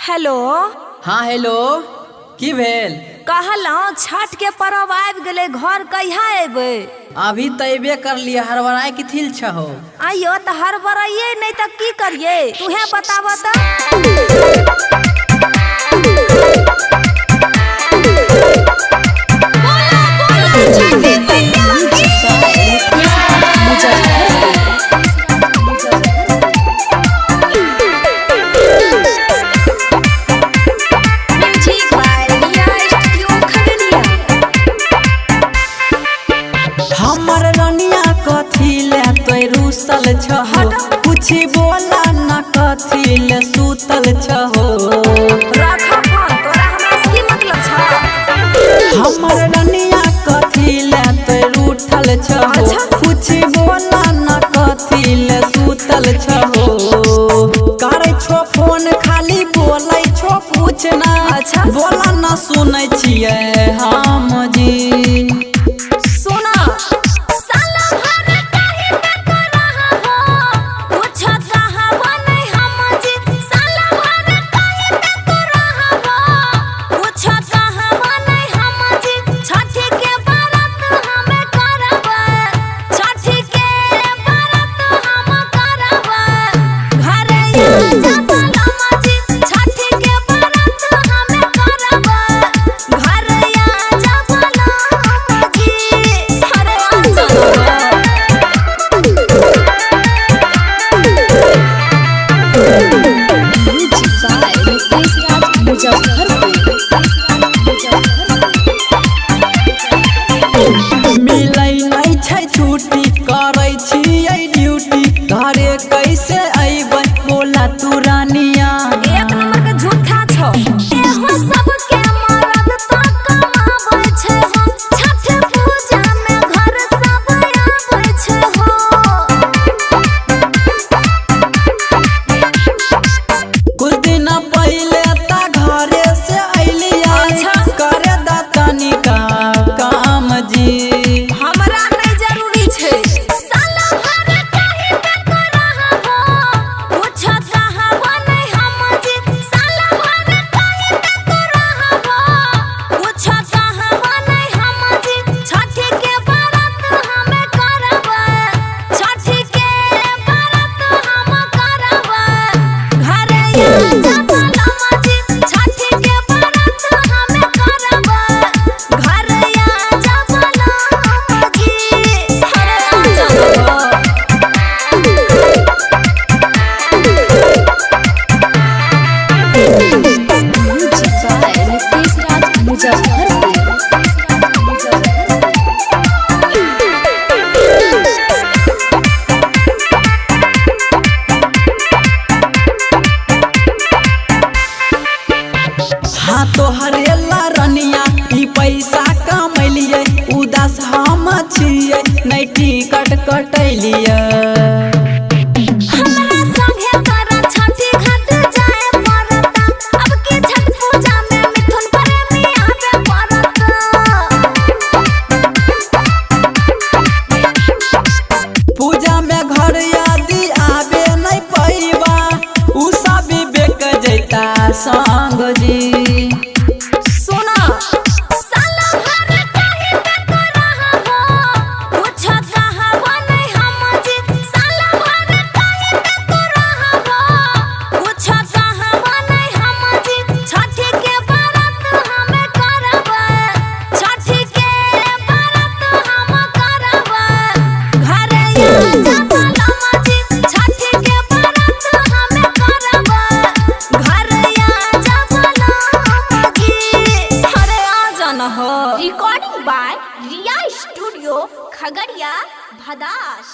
Hello. हाँ hello, की भेल? कहलौं छठ के पर्व आबि गेले, घर कहिया एबे? अभी तो अबे कर लिए, हरबराए की थिल छहो? आइयो तो हरबराइए नहीं तो की करिए, तुहे बताव तो। हमर रनिया कथी ले तोय रूसल छहो? कुछ बोला न कथी ले सूतल छहो? रखा फोन, तोरा हमरा से की मतलब छ? हमर रनिया कथी ले तोय रूठल छहो? कुछ बोला न कथी ले सूतल छहो? करे छो फोन खाली बोलै छो, कुछ ना बोला न सुनै छियै हम जी। मिलै नहीं छै छुट्टी, करै छियै ड्यूटी, घरे कैसे अइबै बोला तू रानिया? एक नंबर के झूठा छो। एहो सबके मरद तो कमाबै छै हो, छठ पूजा में घर सब आबै छै हो। कुछ दिन पहले ता घरे से अइलिया, करे दा तनिका काम जी। हमरा नहीं जरूरी छै, साला भर काहे पे करहा हो, पूछा चाहबो नहीं हम जी। साला भर काहे पे करहा हो, पूछा चाहबो नहीं हम जी। छठ के व्रत हमें करबै, छठ के व्रत हम करबै, घरे आ जा जी। छठ के व्रत हमें करबै, घरे आ जा जी। अरे आ जा। हाँ तो हरेला रनिया ई पैसा कमैलियै, उदास हम छियै नहीं टिकट कटैलियै। हमरा संगे तोरा छठी घाट जाए पड़ता, अब की छठ पूजा में मिथुन प्रेमी आवे पड़ता। पूजा में घर यदि आवे नहीं पैबा, उ सब बेक जैता संग जी। सुना साला भर काहे पे करहा हो, पूछा चाहबो नहीं हम जी। साला भर काहे पे करहा हो, पूछा चाहबो नहीं हम जी। छठ के व्रत हमें करबै, छठ के व्रत हम करबै, घरे आ जा जी। छठ के व्रत हमें करबै, घरे आ जा जी। अरे आ जाना हो। Recording by Riya studio Khagaria Bhadas.